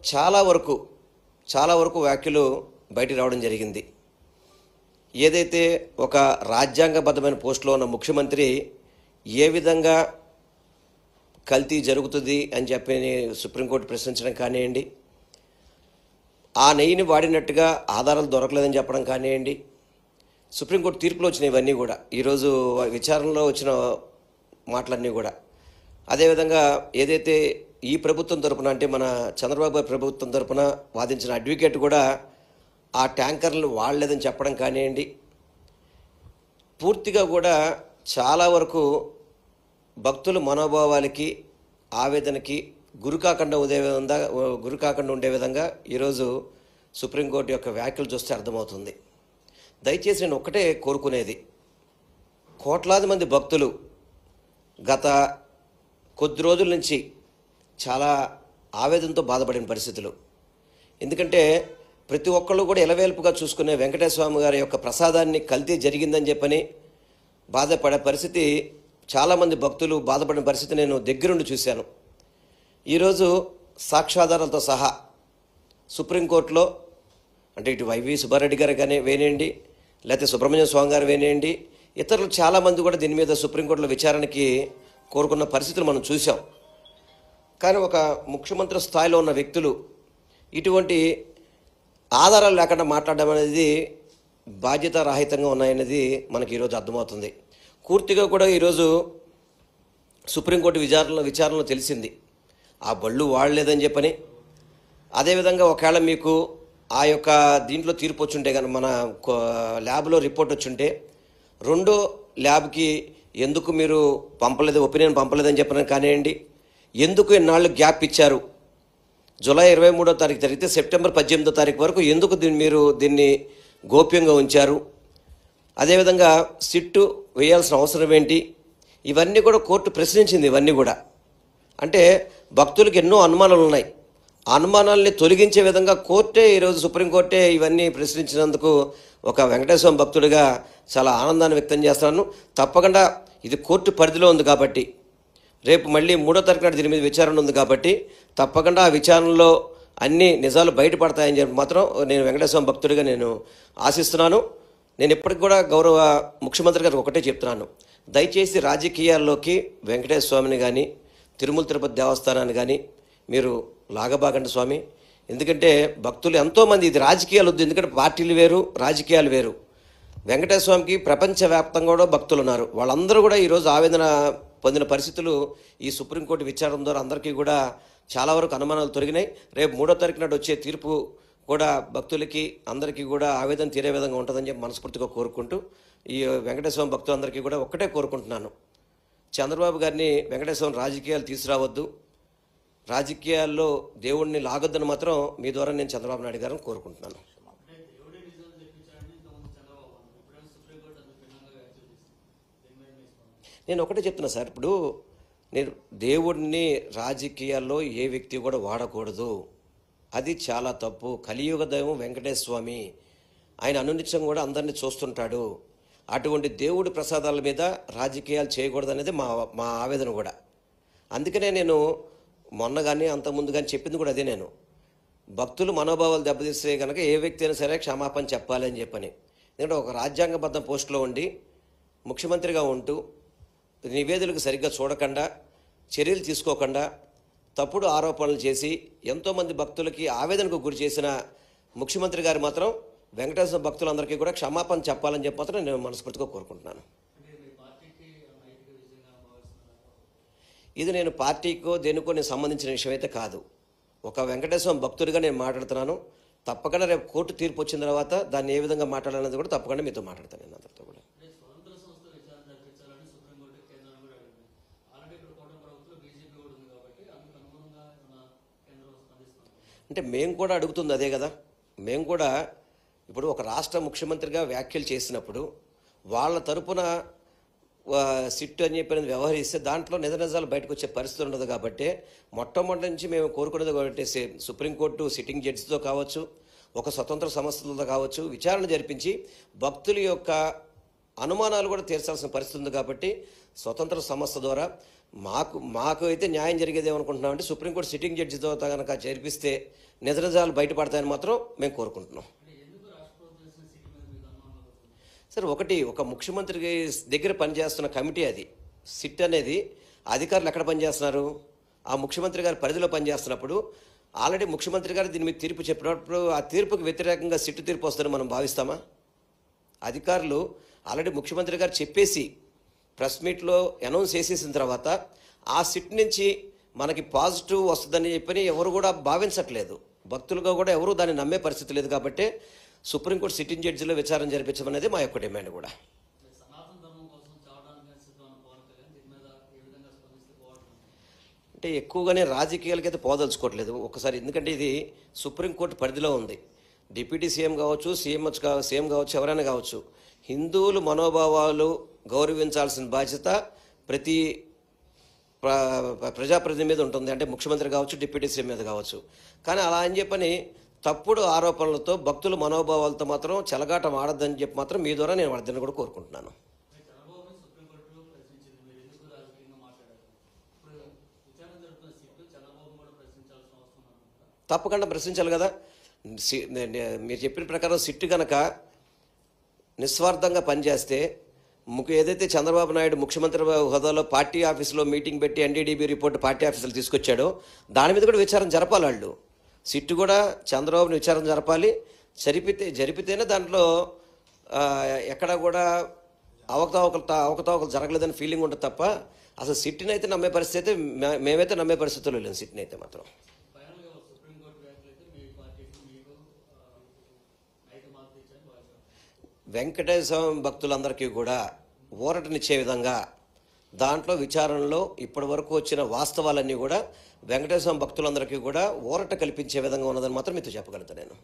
చాలా వరకు వ్యాఖ్యలు బయటికి రావడం జరిగింది. ఏదైతే ఒక రాజ్యాంగబద్ధమైన పోస్టులో ఉన్న ముఖ్యమంత్రి ఏ విధంగా కల్తీ జరుగుతుంది అని చెప్పి సుప్రీంకోర్టు ప్రశ్నించడం కానివ్వండి, ఆ నెయ్యిని వాడినట్టుగా ఆధారాలు దొరకలేదని చెప్పడం కానివ్వండి, సుప్రీంకోర్టు తీర్పులో వచ్చిన ఇవన్నీ కూడా ఈరోజు విచారణలో వచ్చిన మాటలన్నీ కూడా, అదేవిధంగా ఏదైతే ఈ ప్రభుత్వం తరపున అంటే మన చంద్రబాబు ప్రభుత్వం తరపున వాదించిన అడ్వకేట్ కూడా ఆ ట్యాంకర్లు వాడలేదని చెప్పడం కానివ్వండి, పూర్తిగా కూడా చాలా వరకు భక్తుల మనోభావాలకి ఆవేదనకి గురి కాకుండా ఉండే విధంగా ఈరోజు సుప్రీంకోర్టు యొక్క వ్యాఖ్యలు చూస్తే అర్థమవుతుంది. దయచేసి నేను ఒక్కటే కోరుకునేది, కోట్లాది మంది భక్తులు గత కొద్ది రోజుల నుంచి చాలా ఆవేదనతో బాధపడిన పరిస్థితులు. ఎందుకంటే ప్రతి ఒక్కళ్ళు కూడా ఎలవేల్పుగా చూసుకునే వెంకటేశ్వర స్వామి గారి యొక్క ప్రసాదాన్ని కల్తీ జరిగిందని చెప్పని బాధపడే పరిస్థితి, చాలామంది భక్తులు బాధపడిన పరిస్థితి నేను దగ్గరుండి చూశాను. ఈరోజు సాక్ష్యాధారాలతో సహా సుప్రీంకోర్టులో అంటే ఇటు వైవి సుబ్బారెడ్డి గారు కానీ వేనేయండి, లేకపోతే సుబ్రహ్మణ్య స్వామి గారు వేనేయండి, ఇతరులు చాలామంది కూడా దీని మీద సుప్రీంకోర్టులో విచారణకి కోరుకున్న పరిస్థితులు మనం చూసాం. కానీ ఒక ముఖ్యమంత్రి స్థాయిలో ఉన్న వ్యక్తులు ఇటువంటి ఆధారాలు లేకుండా మాట్లాడడం అనేది బాధ్యతారాహితంగా ఉన్నాయనేది మనకి ఈరోజు అర్థమవుతుంది. పూర్తిగా కూడా ఈరోజు సుప్రీంకోర్టు విచారణలో తెలిసింది ఆ బళ్ళు వాడలేదని చెప్పని. అదేవిధంగా ఒకవేళ మీకు ఆ యొక్క దీంట్లో తీర్పు వచ్చుంటే కానీ మన ల్యాబ్లో రిపోర్ట్ వచ్చుంటే రెండో ల్యాబ్కి ఎందుకు మీరు ఒపీనియన్ పంపలేదని చెప్పిన కానివ్వండి, ఎందుకు ఇన్నాళ్ళు గ్యాప్ ఇచ్చారు, జూలై 23వ తారీఖు జరిగితే సెప్టెంబర్ 18వ తారీఖు వరకు ఎందుకు మీరు దీన్ని గోప్యంగా ఉంచారు, అదేవిధంగా సిట్టు వేయాల్సిన అవసరం ఏంటి, ఇవన్నీ కూడా కోర్టు ప్రశ్నించింది. ఇవన్నీ కూడా అంటే భక్తులకు ఎన్నో అనుమానాలు ఉన్నాయి. ఆ అనుమానాలని తొలగించే విధంగా కోర్టే ఈరోజు సుప్రీంకోర్టే ఇవన్నీ ప్రశ్నించినందుకు ఒక వెంకటేశ్వర భక్తుడిగా చాలా ఆనందాన్ని వ్యక్తం చేస్తున్నాను. తప్పకుండా ఇది కోర్టు పరిధిలో ఉంది కాబట్టి రేపు మళ్ళీ 3వ తారీఖు నాడు దీని మీద విచారణ ఉంది కాబట్టి తప్పకుండా ఆ విచారణలో అన్ని నిజాలు బయటపడతాయని చెప్పి మాత్రం నేను వెంకటేశ్వర భక్తుడిగా నేను ఆశిస్తున్నాను. నేను ఇప్పటికి కూడా గౌరవ ముఖ్యమంత్రి గారికి ఒకటే చెప్తున్నాను, దయచేసి రాజకీయాల్లోకి వెంకటేశ్వర స్వామిని కానీ తిరుమల తిరుపతి దేవస్థానాన్ని కానీ మీరు లాగబాగండి స్వామి. ఎందుకంటే భక్తులు ఎంతోమంది, ఇది రాజకీయాలు వద్దు, ఎందుకంటే పార్టీలు వేరు రాజకీయాలు వేరు. వెంకటేశ్వర స్వామికి ప్రపంచవ్యాప్తంగా కూడా భక్తులు ఉన్నారు. వాళ్ళందరూ కూడా ఈరోజు ఆవేదన పొందిన పరిస్థితులు ఈ సుప్రీంకోర్టు విచారణ ద్వారా అందరికీ కూడా చాలా వరకు అనుమానాలు తొలగినాయి. రేపు 3వ తారీఖు నాడు వచ్చే తీర్పు కూడా భక్తులకి అందరికీ కూడా ఆవేదన తీరే విధంగా ఉంటుందని చెప్పి మనస్ఫూర్తిగా కోరుకుంటూ ఈ వెంకటేశ్వర భక్తులందరికీ కూడా ఒక్కటే కోరుకుంటున్నాను, చంద్రబాబు గారిని వెంకటేశ్వర రాజకీయాలు తీసుకురావద్దు, రాజకీయాల్లో దేవుడిని లాగొద్దని మాత్రం మీ ద్వారా నేను చంద్రబాబు నాయుడు గారిని కోరుకుంటున్నాను. నేను ఒకటే చెప్తున్నా సార్, ఇప్పుడు నేను దేవుడిని రాజకీయాల్లో ఏ వ్యక్తి కూడా వాడకూడదు, అది చాలా తప్పు. కలియుగ దైవం వెంకటేశ్వర స్వామి, ఆయన అనునిత్యం కూడా అందరినీ చూస్తుంటాడు. అటువంటి దేవుడి ప్రసాదాల మీద రాజకీయాలు చేయకూడదు అనేది మా ఆవేదన కూడా. అందుకనే నేను మొన్న కానీ అంతకుముందు కానీ చెప్పింది కూడా అదే, నేను భక్తులు మనోభావాలు దెబ్బతీస్తే కనుక ఏ వ్యక్తి అయినా సరే క్షమాపణ చెప్పాలి అని చెప్పని. ఎందుకంటే ఒక రాజ్యాంగబద్ధ పోస్టులో ఉండి ముఖ్యమంత్రిగా ఉంటూ నివేదికలకు సరిగ్గా చూడకుండా, చర్యలు తీసుకోకుండా, తప్పుడు ఆరోపణలు చేసి ఎంతోమంది భక్తులకి ఆవేదనకు గురి చేసిన ముఖ్యమంత్రి గారు మాత్రం వెంకటేశ్వర భక్తులందరికీ కూడా క్షమాపణ చెప్పాలని చెప్పి మాత్రం నేను మనస్ఫూర్తిగా కోరుకుంటున్నాను. ఇది నేను పార్టీకో దేనికో నేను సంబంధించిన విషయం అయితే కాదు. ఒక వెంకటేశ్వర భక్తుడిగా నేను మాట్లాడుతున్నాను. తప్పకుండా రేపు కోర్టు తీర్పు వచ్చిన తర్వాత దాన్ని ఏ విధంగా మాట్లాడాలన్నది కూడా తప్పకుండా మీతో మాట్లాడతాను. నేను అందరితో కూడా అంటే మేము కూడా అడుగుతుంది అదే కదా. మేము కూడా ఇప్పుడు ఒక రాష్ట్ర ముఖ్యమంత్రిగా వ్యాఖ్యలు చేసినప్పుడు వాళ్ళ తరపున సిట్ అని చెప్పి వ్యవహరిస్తే దాంట్లో నిజాలు బయటకు వచ్చే పరిస్థితి ఉండదు. కాబట్టి మొట్టమొదటి నుంచి మేము కోరుకునేది కాబట్టి సుప్రీంకోర్టు సిట్టింగ్ జడ్జితో కావచ్చు, ఒక స్వతంత్ర సంస్థలతో కావచ్చు విచారణ జరిపించి భక్తుల యొక్క అనుమానాలు కూడా తీర్చాల్సిన పరిస్థితి ఉంది. కాబట్టి స్వతంత్ర సంస్థ ద్వారా మాకు అయితే న్యాయం జరిగేది ఏమనుకుంటున్నామంటే సుప్రీంకోర్టు సిట్టింగ్ జడ్జితో కనుక చేర్పిస్తే నిజ నిజాలు బయటపడతాయని మాత్రం మేము కోరుకుంటున్నాం. సార్ ఒక ముఖ్యమంత్రి దగ్గర పనిచేస్తున్న కమిటీ అది. సిట్ అనేది అధికారులు ఎక్కడ పనిచేస్తున్నారు? ఆ ముఖ్యమంత్రి గారి పరిధిలో పనిచేస్తున్నప్పుడు ఆల్రెడీ ముఖ్యమంత్రి గారు దీని మీద తీర్పు చెప్పినప్పుడు ఆ తీర్పుకు వ్యతిరేకంగా సిట్టు తీర్పు వస్తుందని మనం భావిస్తామా? అధికారులు ఆల్రెడీ ముఖ్యమంత్రి గారు చెప్పేసి ప్రెస్ మీట్లో అనౌన్స్ చేసేసిన తర్వాత ఆ సిట్ నుంచి మనకి పాజిటివ్ వస్తుందని చెప్పని ఎవరు కూడా భావించట్లేదు. భక్తులుగా కూడా ఎవరు దాన్ని నమ్మే పరిస్థితి లేదు. కాబట్టి సుప్రీంకోర్టు సిట్టింగ్ జడ్జిలో విచారణ జరిపించమనేది మా యొక్క డిమాండ్ కూడా. అంటే ఎక్కువగానే రాజకీయాలకైతే పోదలుచుకోవట్లేదు ఒకసారి, ఎందుకంటే ఇది సుప్రీంకోర్టు పరిధిలో ఉంది. డిప్యూటీ సీఎం కావచ్చు, సీఎం కావచ్చు, ఎవరైనా కావచ్చు, హిందువులు మనోభావాలు గౌరవించాల్సిన బాధ్యత ప్రతి ప్రజాప్రతినిధి మీద ఉంటుంది. అంటే ముఖ్యమంత్రి కావచ్చు, డిప్యూటీ సీఎం మీద కావచ్చు. కానీ అలా అని చెప్పని తప్పుడు ఆరోపణలతో భక్తుల మనోభావాలతో మాత్రం చెలగాటం ఆడద్దని చెప్పి మాత్రం మీ ద్వారా నేను వాళ్ళని కూడా కోరుకుంటున్నాను. తప్పకుండా ప్రశ్నించాలి కదా. మీరు చెప్పిన ప్రకారం సిట్టు కనుక నిస్వార్థంగా పనిచేస్తే ఏదైతే చంద్రబాబు నాయుడు ముఖ్యమంత్రి హోదాలో పార్టీ ఆఫీసులో మీటింగ్ పెట్టి ఎన్డీడీబీ రిపోర్ట్ పార్టీ ఆఫీసులు తీసుకొచ్చాడో దాని మీద కూడా విచారణ జరపాలి. వాళ్ళు సిట్టు కూడా చంద్రబాబుని విచారణ జరపాలి. జరిపితేనే దాంట్లో ఎక్కడ కూడా అవకతవకలు జరగలేదని ఫీలింగ్ ఉంటుంది తప్ప అసలు సిట్టిని అయితే నమ్మే పరిస్థితి అయితే మేమైతే నమ్మే పరిస్థితుల్లో లేము. సిట్టిని అయితే మాత్రం వెంకటేశ్వర భక్తులందరికీ కూడా ఊరటనిచ్చే విధంగా దాంట్లో విచారణలో ఇప్పటి వరకు వచ్చిన వాస్తవాలన్నీ కూడా వెంకటేశ్వర భక్తులందరికీ కూడా ఊరట కల్పించే విధంగా ఉన్నదని మాత్రం మీతో చెప్పగలుగుతాను నేను.